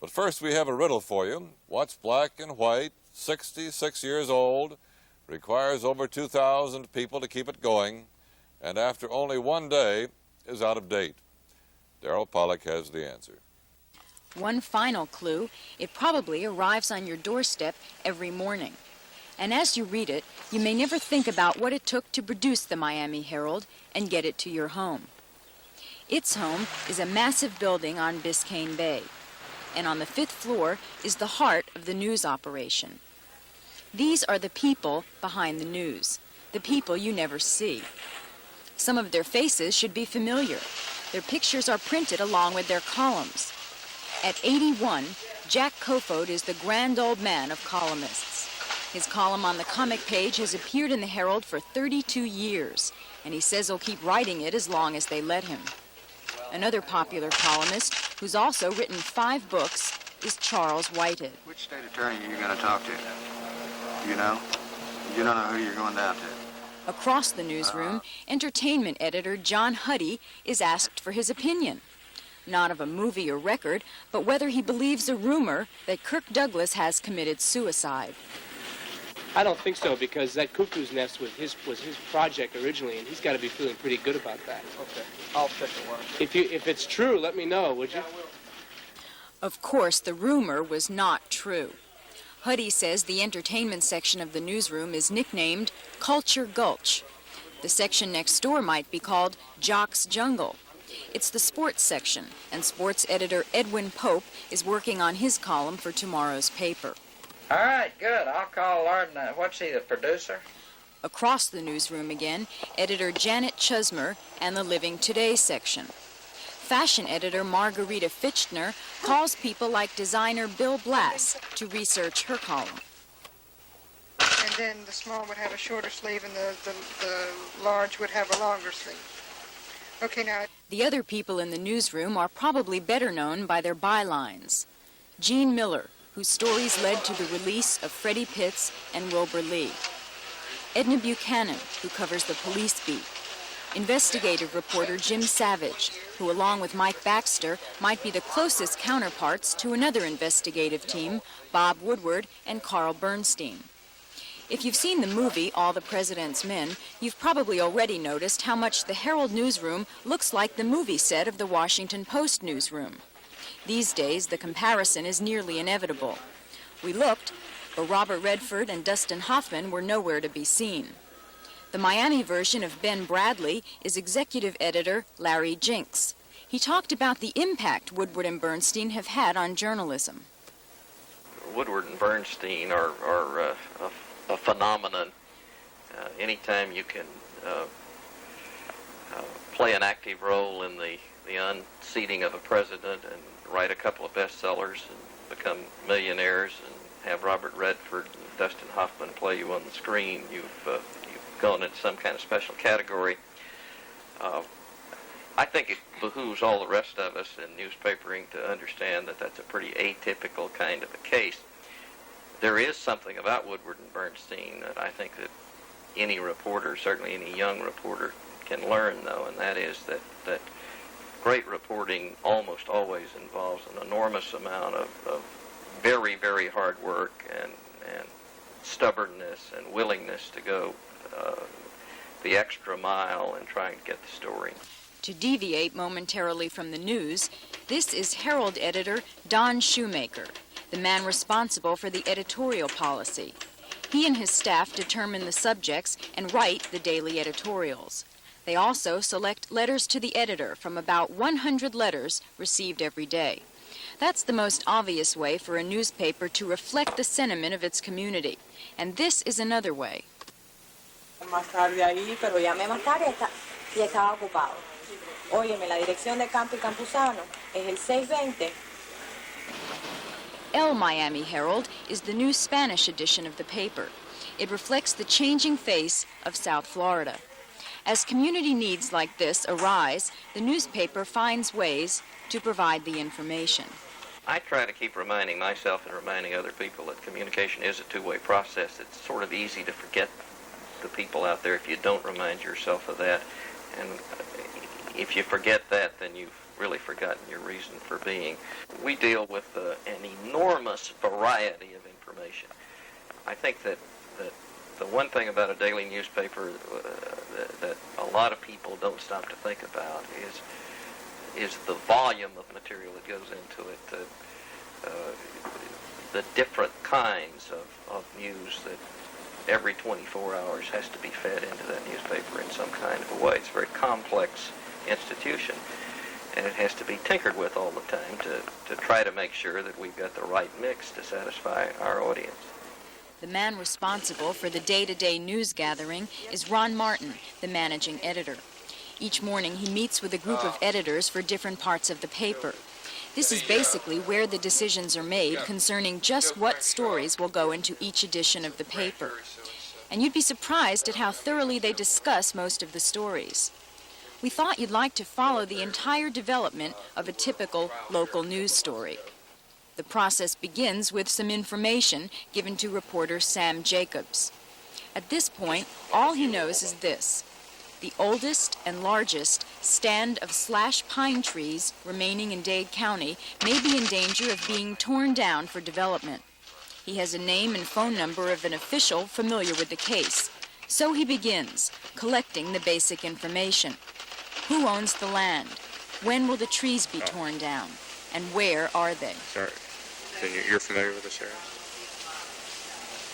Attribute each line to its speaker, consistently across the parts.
Speaker 1: But first we have a riddle for you. What's black and white, 66 years old, requires over 2,000 people to keep it going, and after only one day is out of date? Darryl Pollack has the answer.
Speaker 2: One final clue, it probably arrives on your doorstep every morning. And as you read it, you may never think about what it took to produce the Miami Herald and get it to your home. Its home is a massive building on Biscayne Bay, and on the 5th floor is the heart of the news operation. These are the people behind the news, the people you never see. Some of their faces should be familiar. Their pictures are printed along with their columns. At 81, Jack Kofod is the grand old man of columnists. His column on the comic page has appeared in the Herald for 32 years, and he says he'll keep writing it as long as they let him. Another popular columnist, who's also written 5 books, is Charles Whitehead.
Speaker 3: Which state attorney are you going to talk to? You know? You don't know who you're going down to.
Speaker 2: Across the newsroom, entertainment editor John Huddy is asked for his opinion. Not of a movie or record, but whether he believes a rumor that Kirk Douglas has committed suicide.
Speaker 4: I don't think so, because that Cuckoo's Nest was his project originally, and he's got to be feeling pretty good about that.
Speaker 3: Okay, I'll check the one.
Speaker 4: If it's true, let me know, would you?
Speaker 2: Of course, the rumor was not true. Huddy says the entertainment section of the newsroom is nicknamed Culture Gulch. The section next door might be called Jock's Jungle. It's the sports section, and sports editor Edwin Pope is working on his column for tomorrow's paper.
Speaker 5: All right, good. I'll call Arden. What's he, the producer?
Speaker 2: Across the newsroom again, editor Janet Chusmer and the Living Today section. Fashion editor Margarita Fichtner calls people like designer Bill Blass to research her column.
Speaker 6: And then the small would have a shorter sleeve and the large would have a longer sleeve. Okay, now.
Speaker 2: The other people in the newsroom are probably better known by their bylines. Gene Miller, whose stories led to the release of Freddie Pitts and Wilbur Lee. Edna Buchanan, who covers the police beat. Investigative reporter Jim Savage, who along with Mike Baxter might be the closest counterparts to another investigative team, Bob Woodward and Carl Bernstein. If you've seen the movie All the President's Men, you've probably already noticed how much the Herald newsroom looks like the movie set of the Washington Post newsroom. These days, the comparison is nearly inevitable. We looked, but Robert Redford and Dustin Hoffman were nowhere to be seen. The Miami version of Ben Bradley is executive editor Larry Jinks. He talked about the impact Woodward and Bernstein have had on journalism.
Speaker 7: Woodward and Bernstein are a phenomenon. Anytime you can play an active role in the unseating of a president and write a couple of bestsellers and become millionaires and have Robert Redford and Dustin Hoffman play you on the screen, you've gone into some kind of special category. I think it behooves all the rest of us in newspapering to understand that that's a pretty atypical kind of a case. There is something about Woodward and Bernstein that I think that any reporter, certainly any young reporter, can learn, though, and that is that great reporting almost always involves an enormous amount of very, very hard work and stubbornness and willingness to go the extra mile in trying to get the story.
Speaker 2: To deviate momentarily from the news, this is Herald editor Don Shoemaker, the man responsible for the editorial policy. He and his staff determine the subjects and write the daily editorials. They also select letters to the editor from about 100 letters received every day. That's the most obvious way for a newspaper to reflect the sentiment of its community. And this is another way.
Speaker 8: Más tarde ahí, pero llamé más tarde y estaba ocupado. Óyeme, la dirección de Campo y Campuzano es el 620.
Speaker 2: El Miami Herald is the new Spanish edition of the paper. It reflects the changing face of South Florida. As community needs like this arise, the newspaper finds ways to provide the information.
Speaker 7: I try to keep reminding myself and reminding other people that communication is a two-way process. It's sort of easy to forget the people out there if you don't remind yourself of that. And if you forget that, then you've really forgotten your reason for being. We deal with an enormous variety of information. I think that the one thing about a daily newspaper that a lot of people don't stop to think about is the volume of material that goes into it, the different kinds of news that every 24 hours has to be fed into that newspaper in some kind of a way. It's a very complex institution, and it has to be tinkered with all the time to try to make sure that we've got the right mix to satisfy our audience.
Speaker 2: The man responsible for the day-to-day news gathering is Ron Martin, the managing editor. Each morning he meets with a group of editors for different parts of the paper. This is basically where the decisions are made concerning just what stories will go into each edition of the paper. And you'd be surprised at how thoroughly they discuss most of the stories. We thought you'd like to follow the entire development of a typical local news story. The process begins with some information given to reporter Sam Jacobs. At this point, all he knows is this: the oldest and largest stand of slash pine trees remaining in Dade County may be in danger of being torn down for development. He has a name and phone number of an official familiar with the case. So he begins, collecting the basic information. Who owns the land? When will the trees be torn down? And where are they?
Speaker 9: Sorry. So you're familiar with this area?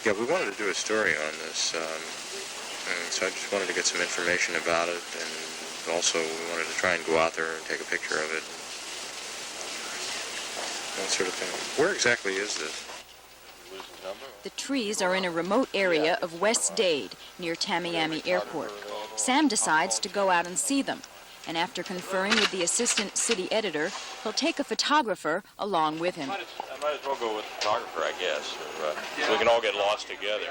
Speaker 9: Yeah, we wanted to do a story on this, and so I just wanted to get some information about it, and also we wanted to try and go out there and take a picture of it, that sort of thing. Where exactly is this?
Speaker 2: The trees are in a remote area of West Dade, near Miami Airport. Sam decides to go out and see them, and after conferring with the assistant city editor, he'll take a photographer along with him.
Speaker 10: I might as well go with the photographer, I guess, so we can all get lost together.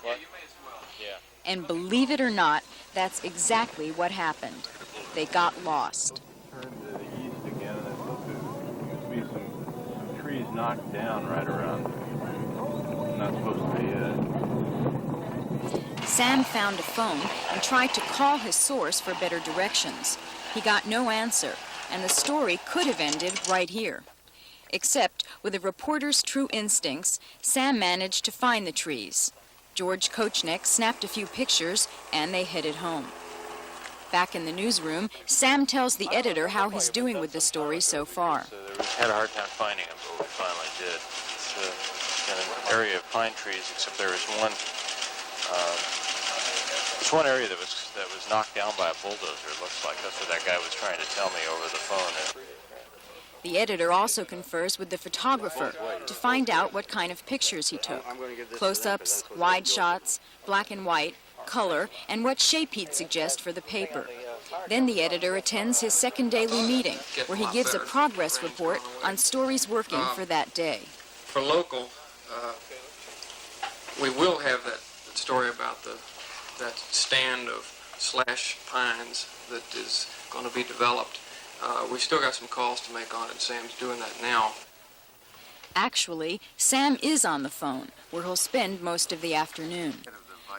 Speaker 10: What? Yeah.
Speaker 2: And believe it or not, that's exactly what happened. They got lost.
Speaker 11: Turn to the east again, and there's supposed to be some trees knocked down right around there. Not supposed to be
Speaker 2: Sam found a phone and tried to call his source for better directions. He got no answer, and the story could have ended right here. Except, with a reporter's true instincts, Sam managed to find the trees. George Kochnick snapped a few pictures, and they headed home. Back in the newsroom, Sam tells the editor how he's doing with the story so far.
Speaker 10: We had a hard time finding them, but we finally did. It's in an area of pine trees, except there was one area that was knocked down by a bulldozer, it looks like. That's what that guy was trying to tell me over the phone.
Speaker 2: The editor also confers with the photographer to find out what kind of pictures he took. Close-ups, wide shots, black and white, color, and what shape he'd suggest for the paper. Then the editor attends his second daily meeting, where he gives a progress report on stories working for that day.
Speaker 12: For local, we will have that story about that stand of slash pines that is going to be developed. We still got some calls to make on it. Sam's doing that now.
Speaker 2: Actually, Sam is on the phone, where he'll spend most of the afternoon.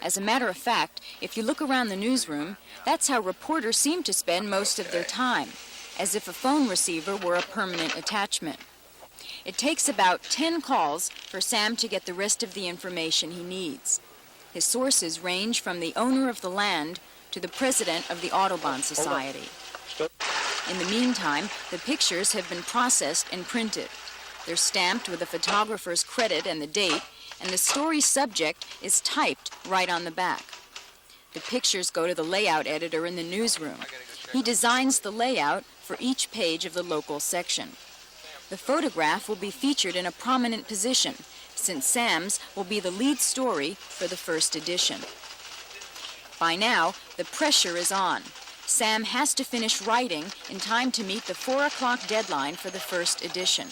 Speaker 2: As a matter of fact, if you look around the newsroom, that's how reporters seem to spend most of their time, as if a phone receiver were a permanent attachment. It takes about 10 calls for Sam to get the rest of the information he needs. His sources range from the owner of the land to the president of the Audubon Society. In the meantime, the pictures have been processed and printed. They're stamped with the photographer's credit and the date, and the story's subject is typed right on the back. The pictures go to the layout editor in the newsroom. He designs the layout for each page of the local section. The photograph will be featured in a prominent position, since Sam's will be the lead story for the first edition. By now, the pressure is on. Sam has to finish writing in time to meet the 4 o'clock deadline for the first edition.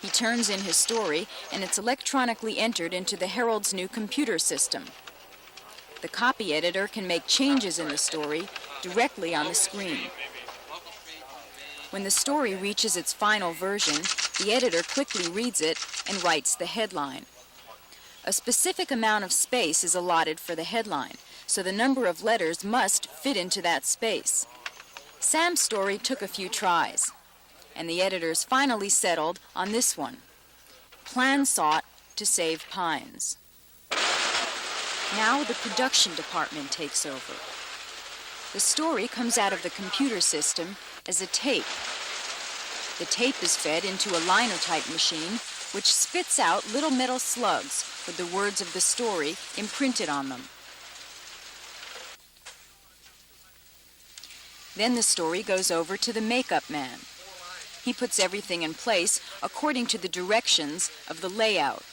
Speaker 2: He turns in his story, and it's electronically entered into the Herald's new computer system. The copy editor can make changes in the story directly on the screen. When the story reaches its final version, the editor quickly reads it and writes the headline. A specific amount of space is allotted for the headline, so the number of letters must fit into that space. Sam's story took a few tries, and the editors finally settled on this one. plan sought to save pines. Now the production department takes over. The story comes out of the computer system as a tape. The tape is fed into a linotype machine, which spits out little metal slugs with the words of the story imprinted on them. Then the story goes over to the makeup man. He puts everything in place according to the directions of the layout.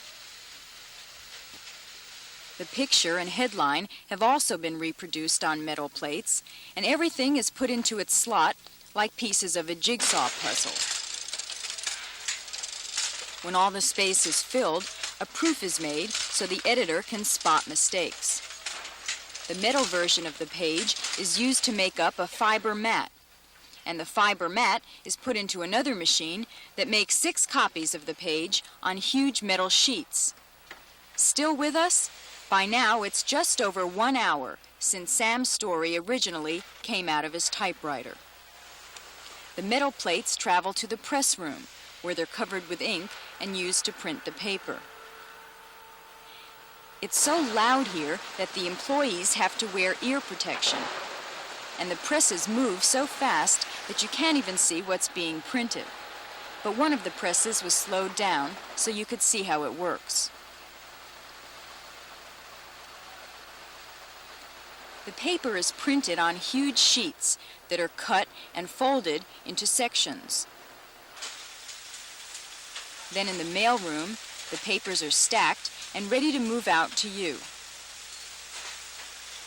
Speaker 2: The picture and headline have also been reproduced on metal plates, and everything is put into its slot like pieces of a jigsaw puzzle. When all the space is filled, a proof is made so the editor can spot mistakes. The metal version of the page is used to make up a fiber mat, and the fiber mat is put into another machine that makes 6 copies of the page on huge metal sheets. Still with us? By now, it's just over 1 hour since Sam's story originally came out of his typewriter. The metal plates travel to the press room, where they're covered with ink and used to print the paper. It's so loud here that the employees have to wear ear protection, and the presses move so fast that you can't even see what's being printed. But one of the presses was slowed down so you could see how it works. The paper is printed on huge sheets that are cut and folded into sections. Then in the mailroom, the papers are stacked and ready to move out to you.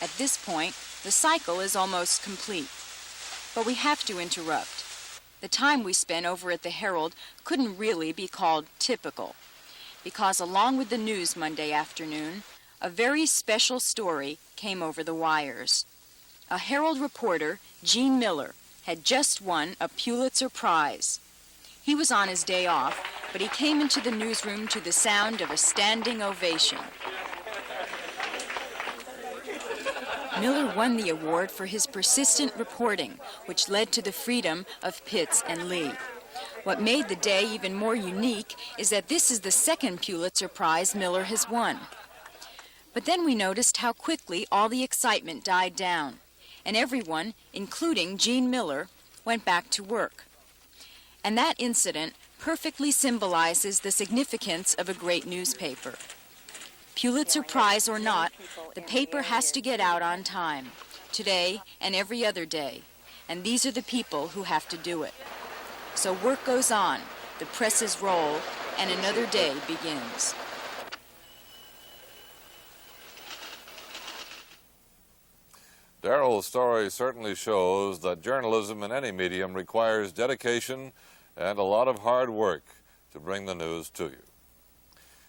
Speaker 2: At this point, the cycle is almost complete. But we have to interrupt. The time we spent over at the Herald couldn't really be called typical, because along with the news Monday afternoon, a very special story came over the wires. A Herald reporter, Gene Miller, had just won a Pulitzer Prize. He was on his day off, but he came into the newsroom to the sound of a standing ovation. Miller won the award for his persistent reporting, which led to the freedom of Pitts and Lee. What made the day even more unique is that this is the second Pulitzer Prize Miller has won. But then we noticed how quickly all the excitement died down, and everyone, including Gene Miller, went back to work. And that incident perfectly symbolizes the significance of a great newspaper. Pulitzer Prize or not, the paper has to get out on time, today and every other day, and these are the people who have to do it. So work goes on, the presses roll, and another day begins.
Speaker 1: Daryl's story certainly shows that journalism in any medium requires dedication and a lot of hard work to bring the news to you.